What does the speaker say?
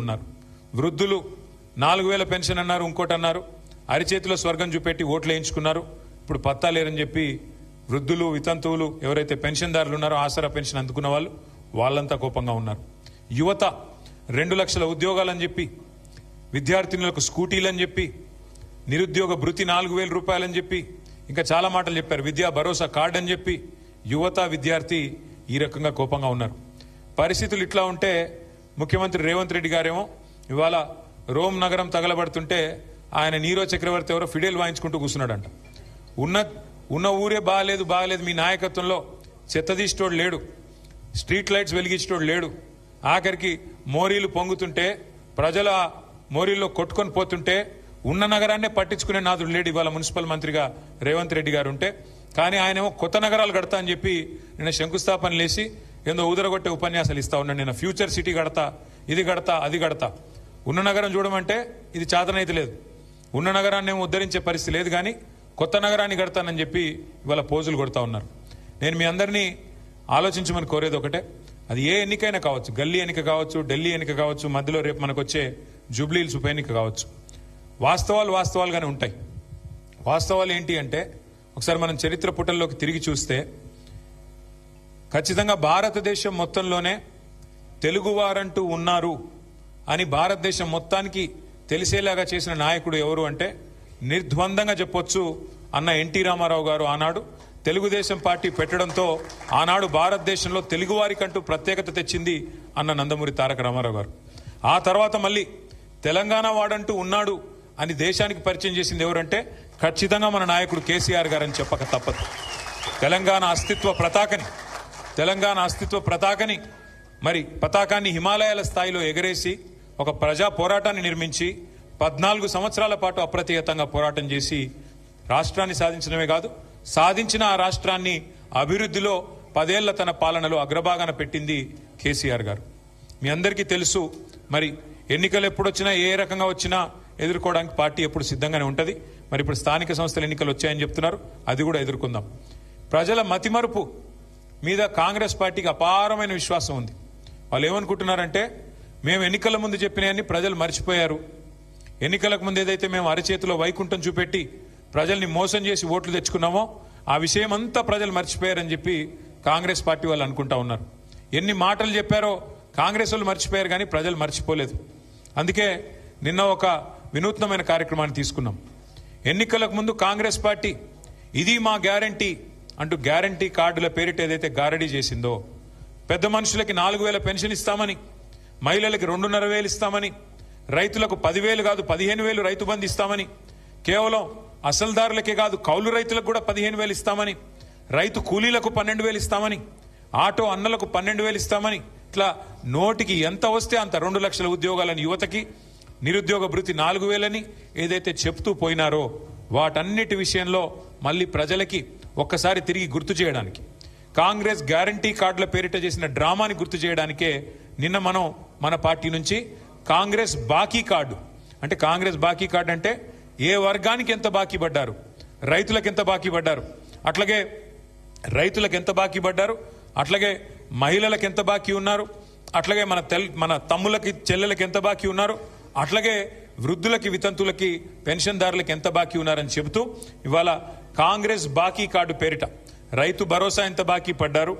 ఉన్నారు. వృద్ధులు 4000 పెన్షన్ అన్నారు, ఇంకోటి అన్నారు. అరిచేతిలో స్వర్గం చూపెట్టి ఓట్లు వేయించుకున్నారు. ఇప్పుడు పత్తా లేరని చెప్పి వృద్ధులు, వితంతువులు ఎవరైతే పెన్షన్దారులు ఉన్నారో, ఆసరా పెన్షన్ అందుకున్న వాళ్ళంతా కోపంగా ఉన్నారు. యువత 2 లక్షల ఉద్యోగాలని చెప్పి, విద్యార్థినులకు స్కూటీలని చెప్పి, నిరుద్యోగ భృతి 4000 రూపాయలని చెప్పి, ఇంకా చాలా మాటలు చెప్పారు. విద్యా భరోసా కార్డు అని చెప్పి యువత, విద్యార్థి ఈ రకంగా కోపంగా ఉన్నారు. పరిస్థితులు ఇట్లా ఉంటే ముఖ్యమంత్రి రేవంత్ రెడ్డి గారేమో ఇవాళ రోమ్ నగరం తగలబడుతుంటే ఆయన నీరో చక్రవర్తి ఎవరో ఫిడేల్ వాయించుకుంటూ కూర్చున్నాడంట. ఉన్న ఊరే బాగలేదు మీ నాయకత్వంలో, చెత్తదీసేటోడు లేడు, స్ట్రీట్ లైట్స్ వెలిగించేటోడు లేడు, ఆఖరికి మోరీలు పొంగుతుంటే ప్రజల మోరీల్లో కొట్టుకొని పోతుంటే ఉన్న నగరాన్నే పట్టించుకునే నాదుడు లేడు ఇవాళ మున్సిపల్ మంత్రిగా రేవంత్ రెడ్డి గారు ఉంటే. కానీ ఆయనేమో కొత్త నగరాలు కడతా అని చెప్పి నిన్న శంకుస్థాపన లేసి ఏందో ఊదరగొట్టే ఉపన్యాసాలు ఇస్తా ఉన్నాడు. నేను ఫ్యూచర్ సిటీ కడతా, ఇది కడతా, అది కడతా. ఉన్న నగరం చూడమంటే ఇది చాతనైతే లేదు. ఉన్న నగరాన్ని ఏమో ఉద్ధరించే పరిస్థితి లేదు, కానీ కొత్త నగరాన్ని కడతానని చెప్పి ఇవాళ పోజులు కొడతా ఉన్నారు. నేను మీ అందరినీ ఆలోచించమని కోరేది ఒకటే, అది ఏ ఎన్నికైనా కావచ్చు, గల్లీ ఎన్నిక కావచ్చు, ఢిల్లీ ఎన్నిక కావచ్చు, మధ్యలో రేపు మనకు వచ్చే జూబ్లీహిల్స్ ఉప ఎన్నిక కావచ్చు. వాస్తవాలుగానే ఉంటాయి. వాస్తవాలు ఏంటి అంటే, ఒకసారి మనం చరిత్ర పుటల్లోకి తిరిగి చూస్తే ఖచ్చితంగా భారతదేశం మొత్తంలోనే తెలుగువారంటూ ఉన్నారు అని భారతదేశం మొత్తానికి తెలిసేలాగా చేసిన నాయకుడు ఎవరు అంటే నిర్ద్వందంగా చెప్పొచ్చు అన్న ఎన్టీ రామారావు గారు. ఆనాడు తెలుగుదేశం పార్టీ పెట్టడంతో ఆనాడు భారతదేశంలో తెలుగువారికంటూ ప్రత్యేకత తెచ్చింది అన్న నందమూరి తారక రామారావు గారు. ఆ తర్వాత మళ్ళీ తెలంగాణ వాడంటూ ఉన్నాడు అని దేశానికి పరిచయం చేసింది ఎవరంటే ఖచ్చితంగా మన నాయకుడు కేసీఆర్ గారని చెప్పక తప్పదు. తెలంగాణ అస్తిత్వ పతాకని మరి పతాకాన్ని హిమాలయాల స్థాయిలో ఎగరేసి ఒక ప్రజా పోరాటాన్ని నిర్మించి 14 సంవత్సరాల పాటు అప్రతిహతంగా పోరాటం చేసి రాష్ట్రాన్ని సాధించడమే కాదు, సాధించిన ఆ రాష్ట్రాన్ని అభివృద్ధిలో 10 ఏళ్ల తన పాలనలో అగ్రభాగాన పెట్టింది కేసీఆర్ గారు. మీ అందరికీ తెలుసు, మరి ఎన్నికలు ఎప్పుడొచ్చినా ఏ రకంగా వచ్చినా ఎదుర్కోవడానికి పార్టీ ఎప్పుడు సిద్ధంగానే ఉంటుంది. మరి ఇప్పుడు స్థానిక సంస్థల ఎన్నికలు వచ్చాయని చెప్తున్నారు, అది కూడా ఎదుర్కొందాం. ప్రజల మతిమరుపు మీద కాంగ్రెస్ పార్టీకి అపారమైన విశ్వాసం ఉంది. వాళ్ళు ఏమనుకుంటున్నారంటే, మేము ఎన్నికల ముందు చెప్పినవన్నీ ప్రజలు మర్చిపోయారు, ఎన్నికలకు ముందు ఏదైతే మేము అరచేతిలో వైకుంఠం చూపెట్టి ప్రజల్ని మోసం చేసి ఓట్లు తెచ్చుకున్నామో ఆ విషయం అంతా ప్రజలు మర్చిపోయారని చెప్పి కాంగ్రెస్ పార్టీ వాళ్ళు అనుకుంటా ఉన్నారు. ఎన్ని మాటలు చెప్పారో కాంగ్రెస్ వాళ్ళు మర్చిపోయారు, కానీ ప్రజలు మర్చిపోలేదు. అందుకే నిన్న ఒక వినూత్నమైన కార్యక్రమాన్ని తీసుకున్నాం. ఎన్నికలకు ముందు కాంగ్రెస్ పార్టీ ఇది మా గ్యారంటీ అంటూ గ్యారంటీ కార్డుల పేరిట ఏదైతే గారడీ చేసిందో, పెద్ద మనుషులకి 4000 పెన్షన్ ఇస్తామని, మహిళలకి 2,500 ఇస్తామని, రైతులకు 10,000 కాదు 15,000 రైతు బంధు ఇస్తామని, కేవలం అసలుదారులకే కాదు కౌలు రైతులకు కూడా 15,000 ఇస్తామని, రైతు కూలీలకు 12,000 ఇస్తామని, ఆటో అన్నలకు 12,000 ఇస్తామని, ఇట్లా నోటికి ఎంత వస్తే అంత 2 లక్షల ఉద్యోగాలని యువతకి, నిరుద్యోగ భృతి 4,000 అని ఏదైతే చెప్తూ పోయినారో వాటన్నిటి విషయంలో మళ్ళీ ప్రజలకి ఒక్కసారి తిరిగి గుర్తు చేయడానికి, కాంగ్రెస్ గ్యారంటీ కార్డుల పేరిట చేసిన డ్రామాని గుర్తు చేయడానికే నిన్న మనం మన పార్టీ నుంచి కాంగ్రెస్ బాకీ కార్డు అంటే, కాంగ్రెస్ బాకీ కార్డు అంటే ఏ వర్గానికి ఎంత బాకీ పడ్డారు, రైతులకు ఎంత బాకీ పడ్డారు, అట్లాగే అట్లాగే మహిళలకు ఎంత బాకీ ఉన్నారు, అట్లాగే మన తమ్ములకి చెల్లెలకి ఎంత బాకీ ఉన్నారు, అట్లాగే వృద్ధులకి, వితంతులకి, పెన్షన్దారులకి ఎంత బాకీ ఉన్నారని చెబుతూ ఇవాళ కాంగ్రెస్ బాకీ కార్డు పేరిట రైతు భరోసా ఎంత బాకీ పడ్డారు,